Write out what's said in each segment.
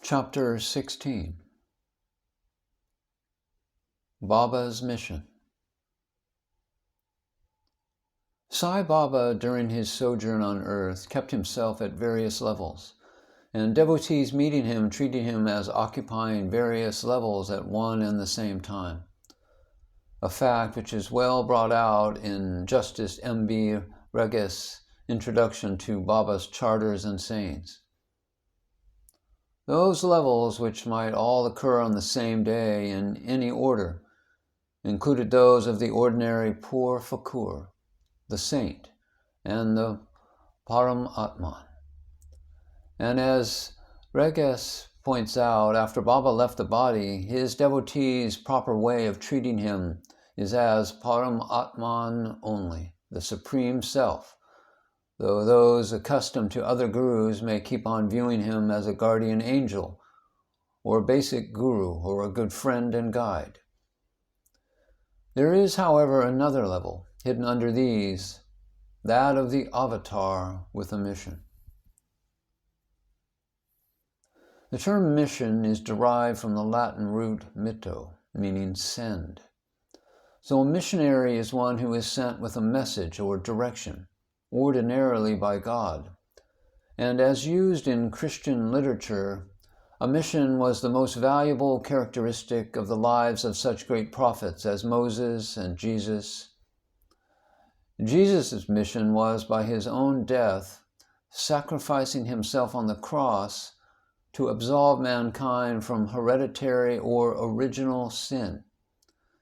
Chapter 16. Baba's Mission. Sai Baba, during his sojourn on earth, kept himself at various levels, and devotees meeting him treated him as occupying various levels at one and the same time, a fact which is well brought out in Justice M.B. Reges' introduction to Baba's Charters and Sayings. Those levels, which might all occur on the same day in any order, included those of the ordinary poor fakur, the saint, and the Param Atman. And as Reges points out, after Baba left the body, his devotees' proper way of treating him is as Param Atman only, the Supreme Self, though those accustomed to other gurus may keep on viewing him as a guardian angel, or a basic guru, or a good friend and guide. There is, however, another level, hidden under these, that of the avatar with a mission. The term mission is derived from the Latin root mitto, meaning send. So a missionary is one who is sent with a message or direction, ordinarily by God. And as used in Christian literature, a mission was the most valuable characteristic of the lives of such great prophets as Moses and Jesus. Jesus' mission was, by his own death, sacrificing himself on the cross to absolve mankind from hereditary or original sin.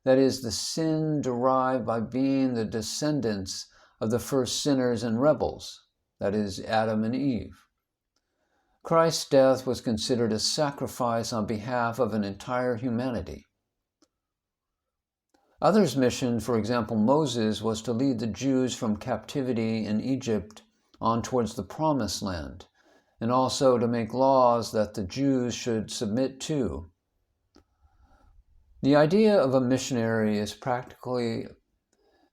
That is, the sin derived by being the descendants of the first sinners and rebels, that is, Adam and Eve. Christ's death was considered a sacrifice on behalf of an entire humanity. Others' mission, for example Moses, was to lead the Jews from captivity in Egypt on towards the Promised Land, and also to make laws that the Jews should submit to. The idea of a missionary is practically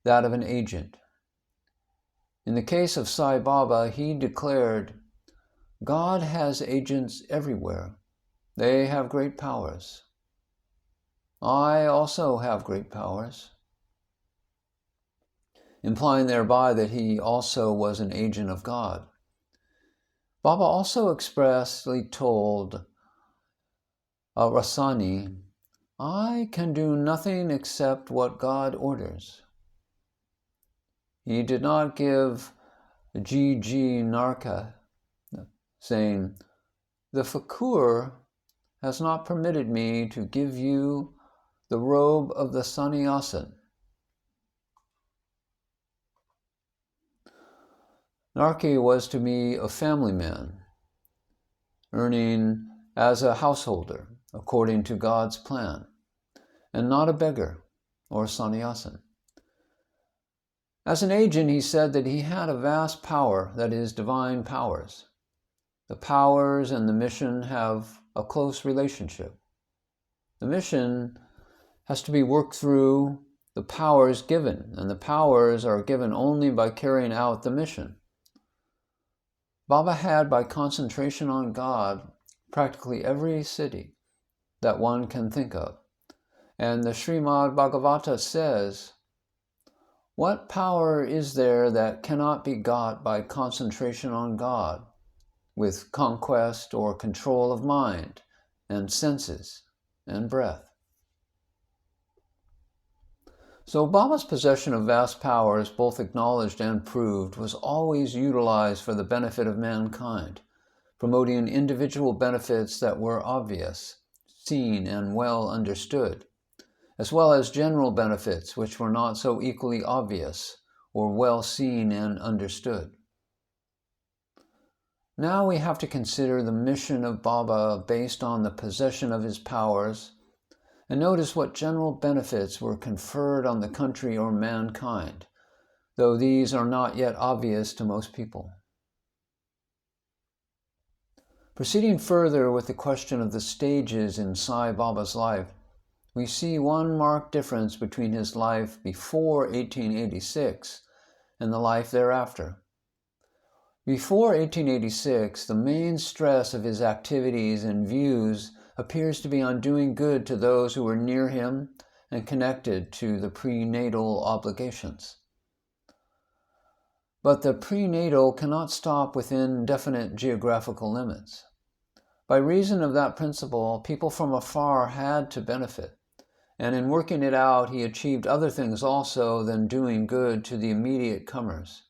that of an agent. In the case of Sai Baba, he declared, "God has agents everywhere. They have great powers. I also have great powers," implying thereby that he also was an agent of God. Baba also expressly told Rasani, "I can do nothing except what God orders." He did not give G.G. Narka, saying, "The fakur has not permitted me to give you the robe of the sannyasin." Narki was to be a family man, earning as a householder according to God's plan, and not a beggar or sannyasin. As an agent, he said that he had a vast power, that is, divine powers. The powers and the mission have a close relationship. The mission has to be worked through the powers given, and the powers are given only by carrying out the mission. Baba had, by concentration on God, practically every siddhi that one can think of. And the Srimad Bhagavata says, "What power is there that cannot be got by concentration on God, with conquest or control of mind and senses and breath?" So Baba's possession of vast powers, both acknowledged and proved, was always utilized for the benefit of mankind, promoting individual benefits that were obvious, seen, and well understood, as well as general benefits which were not so equally obvious or well seen and understood. Now we have to consider the mission of Baba based on the possession of his powers, and notice what general benefits were conferred on the country or mankind, though these are not yet obvious to most people. Proceeding further with the question of the stages in Sai Baba's life, we see one marked difference between his life before 1886 and the life thereafter. Before 1886, the main stress of his activities and views appears to be on doing good to those who were near him and connected to the prenatal obligations. But the prenatal cannot stop within definite geographical limits. By reason of that principle, people from afar had to benefit, and in working it out, he achieved other things also than doing good to the immediate comers.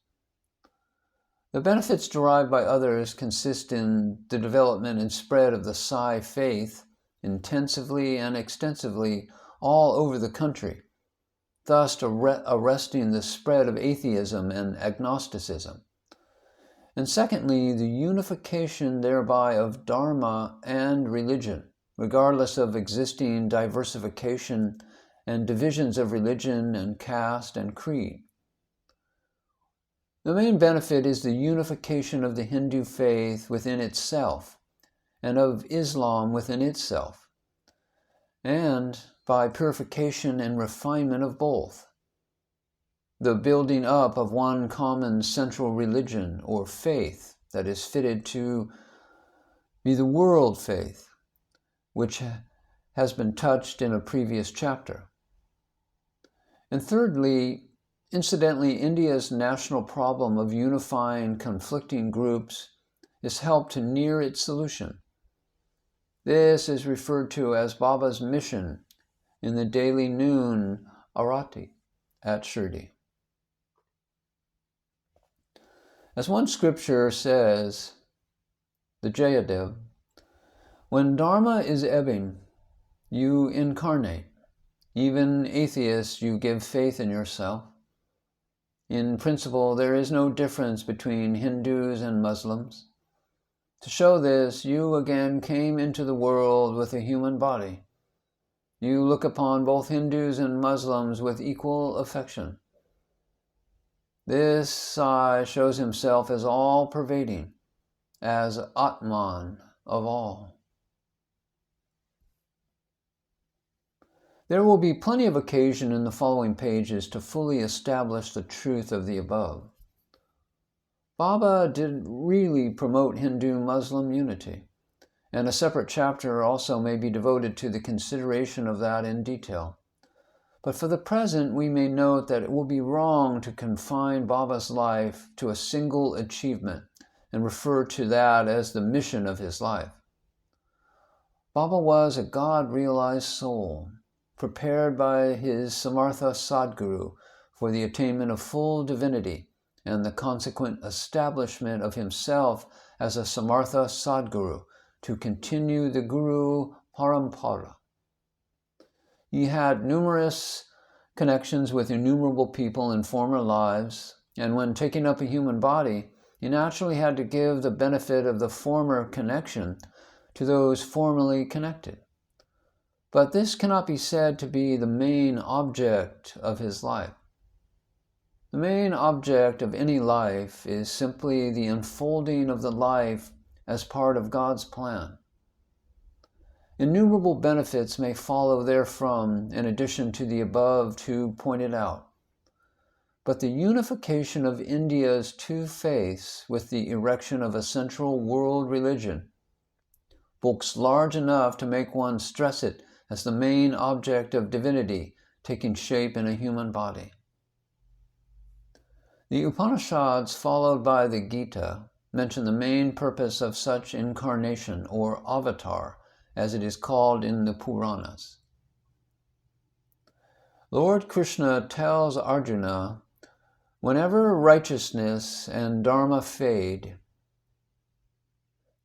The benefits derived by others consist in the development and spread of the Sai faith intensively and extensively all over the country, thus arresting the spread of atheism and agnosticism. And secondly, the unification thereby of Dharma and religion, regardless of existing diversification and divisions of religion and caste and creed. The main benefit is the unification of the Hindu faith within itself and of Islam within itself, and by purification and refinement of both, the building up of one common central religion or faith that is fitted to be the world faith, which has been touched in a previous chapter. And thirdly, incidentally, India's national problem of unifying conflicting groups is helped to near its solution. This is referred to as Baba's mission in the daily noon arati at Shirdi. As one scripture says, the Jayadev, when Dharma is ebbing, you incarnate. Even atheists, you give faith in yourself. In principle, there is no difference between Hindus and Muslims. To show this, you again came into the world with a human body. You look upon both Hindus and Muslims with equal affection. This Sai shows himself as all-pervading, as Atman of all. There will be plenty of occasion in the following pages to fully establish the truth of the above. Baba did really promote Hindu-Muslim unity, and a separate chapter also may be devoted to the consideration of that in detail. But for the present, we may note that it will be wrong to confine Baba's life to a single achievement and refer to that as the mission of his life. Baba was a God-realized soul, prepared by his Samartha Sadguru for the attainment of full divinity and the consequent establishment of himself as a Samartha Sadguru to continue the Guru Parampara. He had numerous connections with innumerable people in former lives, and when taking up a human body, he naturally had to give the benefit of the former connection to those formerly connected. But this cannot be said to be the main object of his life. The main object of any life is simply the unfolding of the life as part of God's plan. Innumerable benefits may follow therefrom in addition to the above two pointed out. But the unification of India's two faiths with the erection of a central world religion, books large enough to make one stress it as the main object of divinity taking shape in a human body. The Upanishads, followed by the Gita, mention the main purpose of such incarnation or avatar, as it is called in the Puranas. Lord Krishna tells Arjuna, whenever righteousness and dharma fade,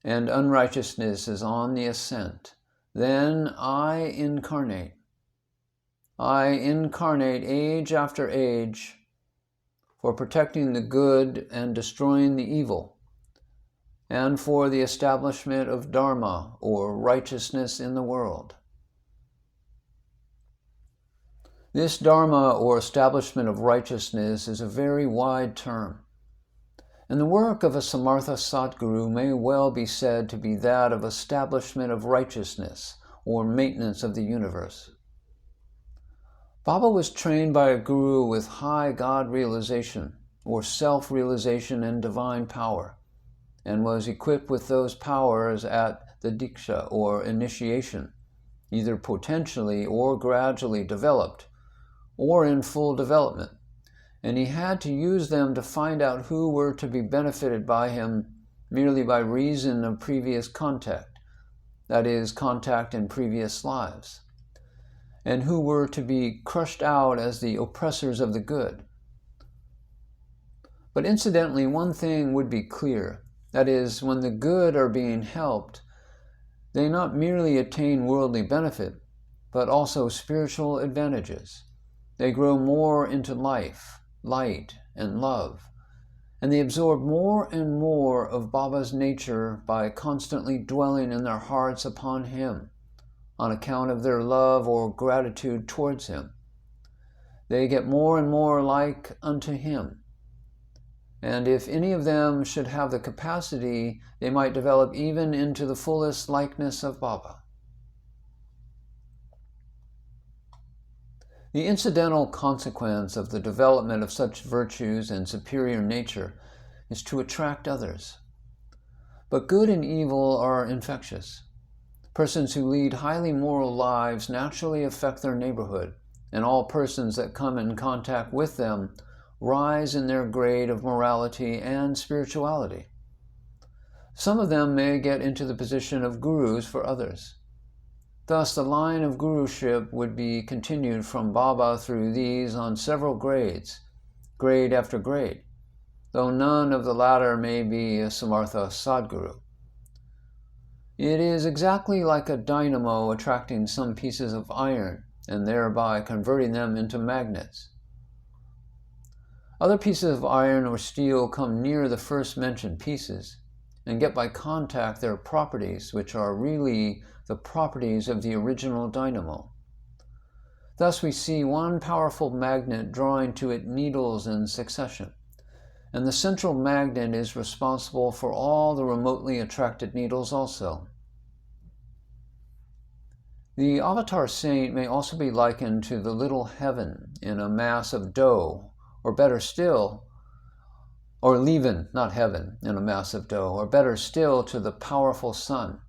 and unrighteousness is on the ascent, then I incarnate. I incarnate age after age for protecting the good and destroying the evil, and for the establishment of dharma, or righteousness in the world. This dharma, or establishment of righteousness, is a very wide term, and the work of a Samartha Sadguru may well be said to be that of establishment of righteousness, or maintenance of the universe. Baba was trained by a guru with high God realization, or self-realization and divine power, and was equipped with those powers at the Diksha or initiation, either potentially or gradually developed, or in full development, and he had to use them to find out who were to be benefited by him merely by reason of previous contact, that is, contact in previous lives, and who were to be crushed out as the oppressors of the good. But incidentally, one thing would be clear, that is, when the good are being helped, they not merely attain worldly benefit, but also spiritual advantages. They grow more into life, light, and love, and they absorb more and more of Baba's nature by constantly dwelling in their hearts upon him, on account of their love or gratitude towards him. They get more and more like unto him. And if any of them should have the capacity, they might develop even into the fullest likeness of Baba. The incidental consequence of the development of such virtues and superior nature is to attract others. But good and evil are infectious. Persons who lead highly moral lives naturally affect their neighborhood, and all persons that come in contact with them rise in their grade of morality and spirituality. Some of them may get into the position of gurus for others. Thus, the line of guruship would be continued from Baba through these on several grades, grade after grade, though none of the latter may be a Samartha Sadguru. It is exactly like a dynamo attracting some pieces of iron and thereby converting them into magnets. Other pieces of iron or steel come near the first mentioned pieces and get by contact their properties, which are really the properties of the original dynamo. Thus we see one powerful magnet drawing to it needles in succession, and the central magnet is responsible for all the remotely attracted needles also. The avatar saint may also be likened to the little heaven in a mass of dough, or better still, or leaven, not heaven, in a mass of dough, or better still, to the powerful sun.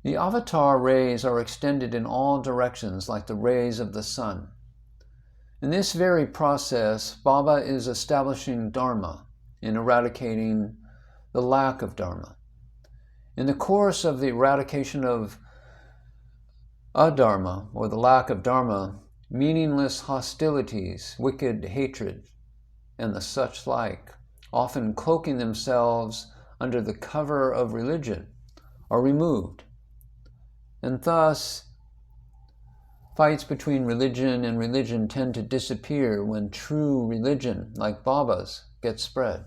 The avatar rays are extended in all directions like the rays of the sun. In this very process, Baba is establishing Dharma in eradicating the lack of Dharma. In the course of the eradication of adharma, or the lack of Dharma, meaningless hostilities, wicked hatred, and the such like, often cloaking themselves under the cover of religion, are removed. And thus, fights between religion and religion tend to disappear when true religion, like Baba's, gets spread.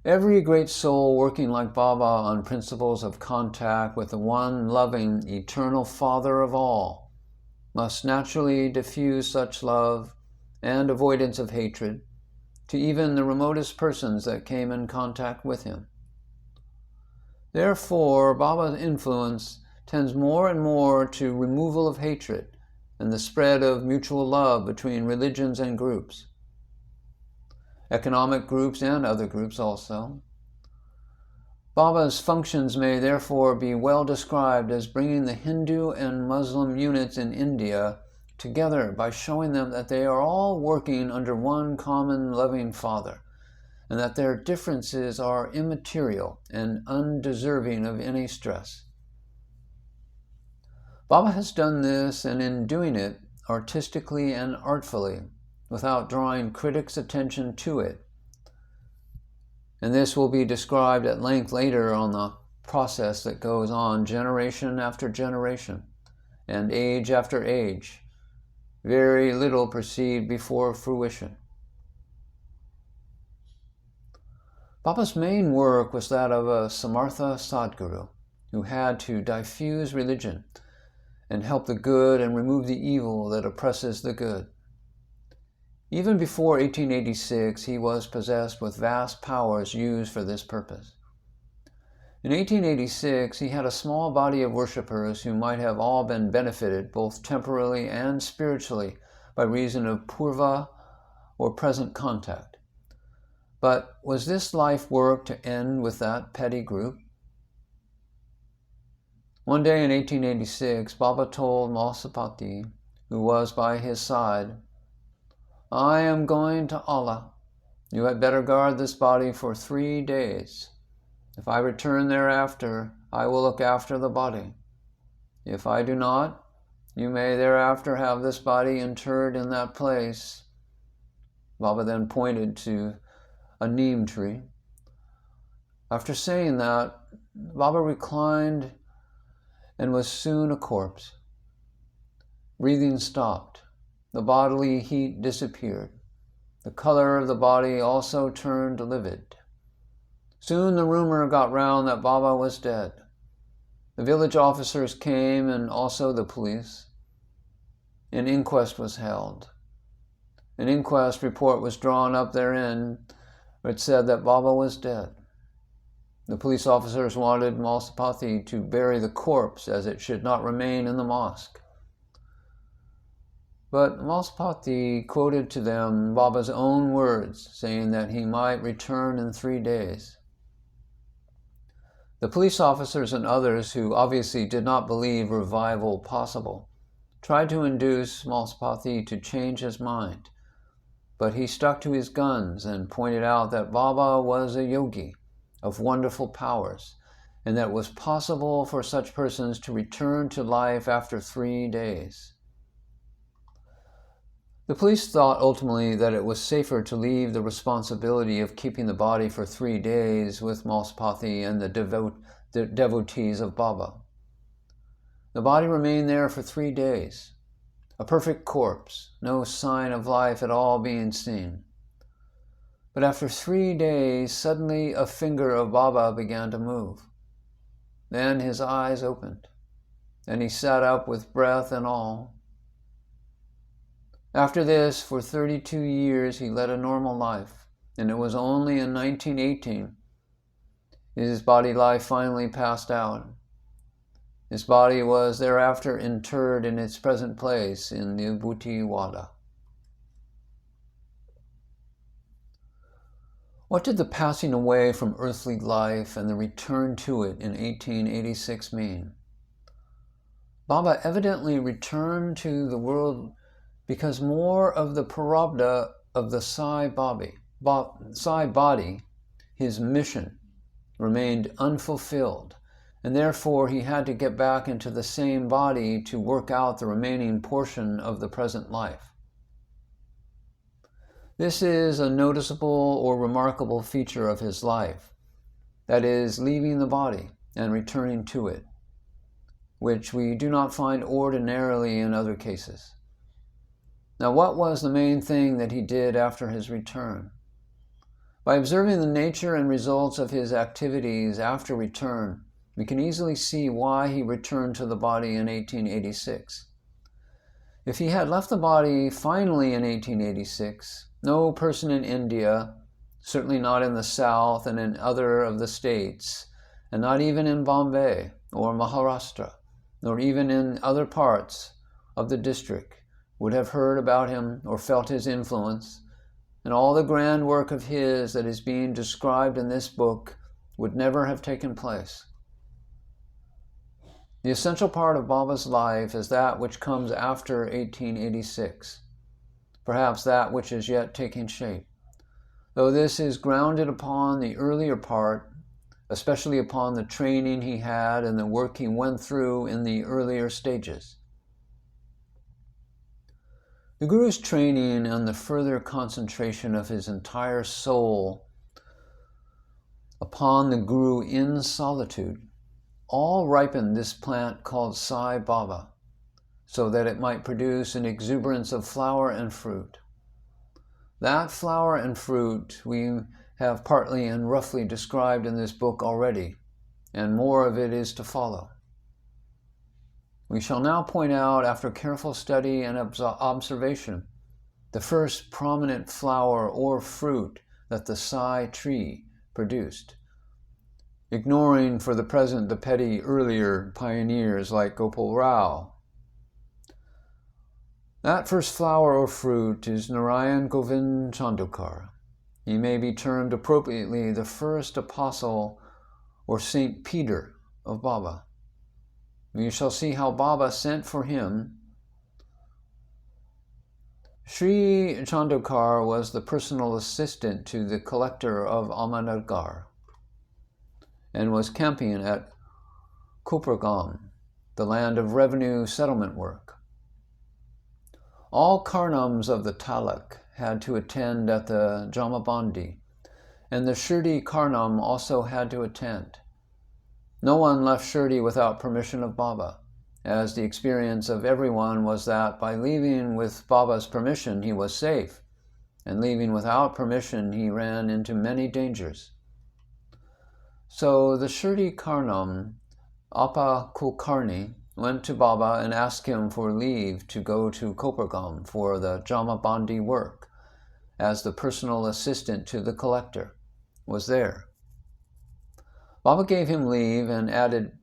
Every great soul working like Baba on principles of contact with the one loving, eternal Father of all must naturally diffuse such love and avoidance of hatred to even the remotest persons that came in contact with him. Therefore, Baba's influence tends more and more to removal of hatred and the spread of mutual love between religions and groups, economic groups and other groups also. Baba's functions may therefore be well described as bringing the Hindu and Muslim units in India together by showing them that they are all working under one common loving Father, and that their differences are immaterial and undeserving of any stress. Baba has done this, and in doing it artistically and artfully, without drawing critics' attention to it. And this will be described at length later on the process that goes on generation after generation and age after age, very little perceived before fruition. Baba's main work was that of a Samartha Sadguru, who had to diffuse religion and help the good and remove the evil that oppresses the good. Even before 1886, he was possessed with vast powers used for this purpose. In 1886, he had a small body of worshippers who might have all been benefited both temporally and spiritually by reason of purva or present contact. But was this life work to end with that petty group? One day in 1886, Baba told Mahasapati, who was by his side, "I am going to Allah. You had better guard this body for 3 days. If I return thereafter, I will look after the body. If I do not, you may thereafter have this body interred in that place." Baba then pointed to a neem tree. After saying that, Baba reclined and was soon a corpse. Breathing stopped. The bodily heat disappeared. The color of the body also turned livid. Soon the rumor got round that Baba was dead. The village officers came and also the police. An inquest was held. An inquest report was drawn up therein, which said that Baba was dead. The police officers wanted Mahasapati to bury the corpse as it should not remain in the mosque. But Mahasapati quoted to them Baba's own words, saying that he might return in 3 days. The police officers and others, who obviously did not believe revival possible, tried to induce Mahasapati to change his mind, but he stuck to his guns and pointed out that Baba was a yogi of wonderful powers, and that it was possible for such persons to return to life after 3 days. The police thought ultimately that it was safer to leave the responsibility of keeping the body for 3 days with Mahasapati and the devotees of Baba. The body remained there for 3 days, a perfect corpse, no sign of life at all being seen. But after 3 days, suddenly a finger of Baba began to move. Then his eyes opened, and he sat up with breath and all. After this, for 32 years, he led a normal life, and it was only in 1918 his body life finally passed out. His body was thereafter interred in its present place in the Bhuti Wada. What did the passing away from earthly life and the return to it in 1886 mean? Baba evidently returned to the world because more of the prarabdha of the Sai body, his mission, remained unfulfilled, and therefore he had to get back into the same body to work out the remaining portion of the present life. This is a noticeable or remarkable feature of his life, that is, leaving the body and returning to it, which we do not find ordinarily in other cases. Now, what was the main thing that he did after his return? By observing the nature and results of his activities after return, we can easily see why he returned to the body in 1886. If he had left the body finally in 1886, no person in India, certainly not in the South and in other of the states, and not even in Bombay or Maharashtra, nor even in other parts of the district, would have heard about him or felt his influence, and all the grand work of his that is being described in this book would never have taken place. The essential part of Baba's life is that which comes after 1886, perhaps that which is yet taking shape, though this is grounded upon the earlier part, especially upon the training he had and the work he went through in the earlier stages. The Guru's training and the further concentration of his entire soul upon the Guru in solitude all ripened this plant called Sai Baba, so that it might produce an exuberance of flower and fruit. That flower and fruit we have partly and roughly described in this book already, and more of it is to follow. We shall now point out, after careful study and observation, the first prominent flower or fruit that the Sai tree produced, ignoring for the present the petty earlier pioneers like Gopal Rao. That first flower or fruit is Narayan Govind Chandokar, He may be termed appropriately the first apostle or Saint Peter of Baba. You shall see how Baba sent for him. Sri Chandokar was the personal assistant to the collector of Ahmednagar and was camping at Kopargam, the land of revenue settlement work. All Karnams of the Taluk had to attend at the Jamabandi, and the Shirdi Karnam also had to attend. No one left Shirdi without permission of Baba, as the experience of everyone was that by leaving with Baba's permission he was safe, and leaving without permission he ran into many dangers. So the Shirdi Karnam, Appa Kulkarni, went to Baba and asked him for leave to go to Kopargam for the Jamabandi work, as the personal assistant to the collector was there. Baba gave him leave and added,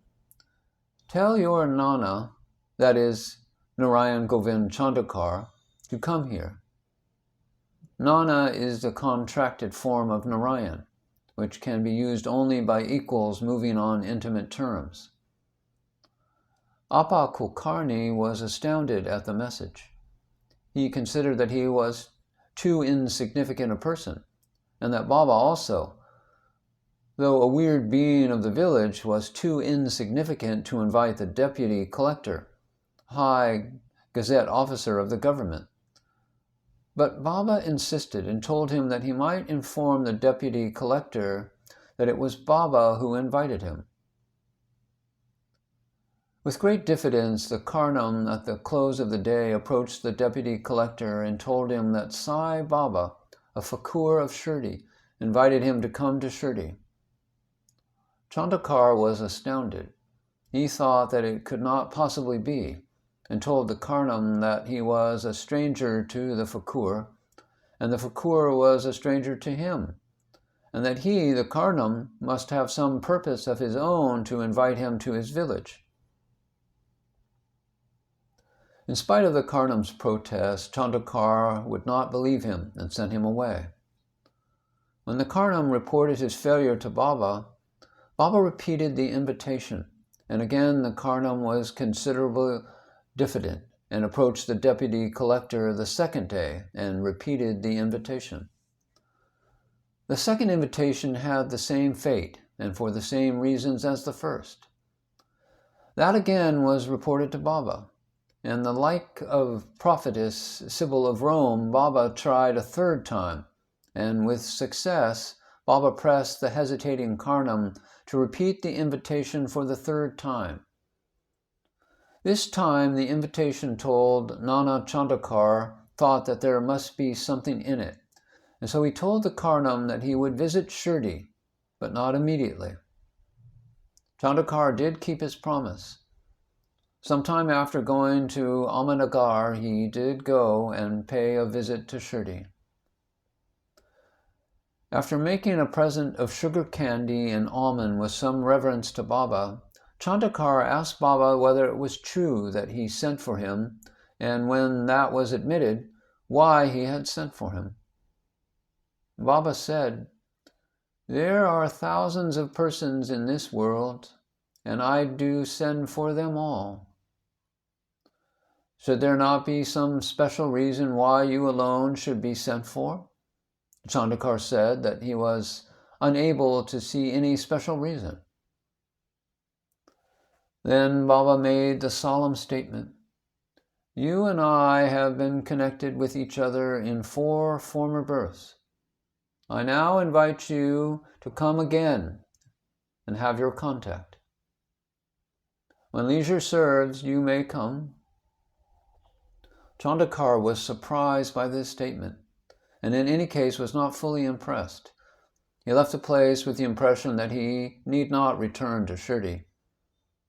"Tell your Nana, that is, Narayan Govind Chandokar, to come here." Nana is the contracted form of Narayan, which can be used only by equals moving on intimate terms. Appa Kulkarni was astounded at the message. He considered that he was too insignificant a person, and that Baba also, though a weird being of the village, was too insignificant to invite the deputy collector, high gazette officer of the government. But Baba insisted and told him that he might inform the deputy collector that it was Baba who invited him. With great diffidence, the Karnam at the close of the day approached the deputy collector and told him that Sai Baba, a Fakur of Shirdi, invited him to come to Shirdi. Chandokar was astounded. He thought that it could not possibly be, and told the Karnam that he was a stranger to the Fakur, and the Fakur was a stranger to him, and that he, the Karnam, must have some purpose of his own to invite him to his village. In spite of the Karnam's protest, Chandokar would not believe him and sent him away. When the Karnam reported his failure to Baba, Baba repeated the invitation, and again the Karnam was considerably diffident and approached the deputy collector the second day and repeated the invitation. The second invitation had the same fate and for the same reasons as the first. That again was reported to Baba, and the like of prophetess Sibyl of Rome, Baba tried a third time, and with success, Baba pressed the hesitating Karnam to repeat the invitation for the third time. This time the invitation told Nana Chandokar thought that there must be something in it, and so he told the Karnam that he would visit Shirdi, but not immediately. Chandokar did keep his promise. Sometime after going to Ahmednagar, he did go and pay a visit to Shirdi. After making a present of sugar candy and almond with some reverence to Baba, Chandokar asked Baba whether it was true that he sent for him, and when that was admitted, why he had sent for him. Baba said, "There are thousands of persons in this world, and I do send for them all. Should there not be some special reason why you alone should be sent for?" Chandokar said that he was unable to see any special reason. Then Baba made the solemn statement, "You and I have been connected with each other in 4 former births. I now invite you to come again and have your contact. When leisure serves, you may come." Chandokar was surprised by this statement, and in any case was not fully impressed. He left the place with the impression that he need not return to Shirdi,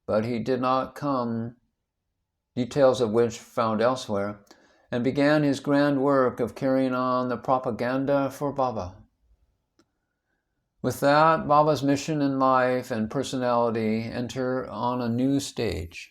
but he did not come, details of which found elsewhere, and began his grand work of carrying on the propaganda for Baba. With that, Baba's mission in life and personality enter on a new stage.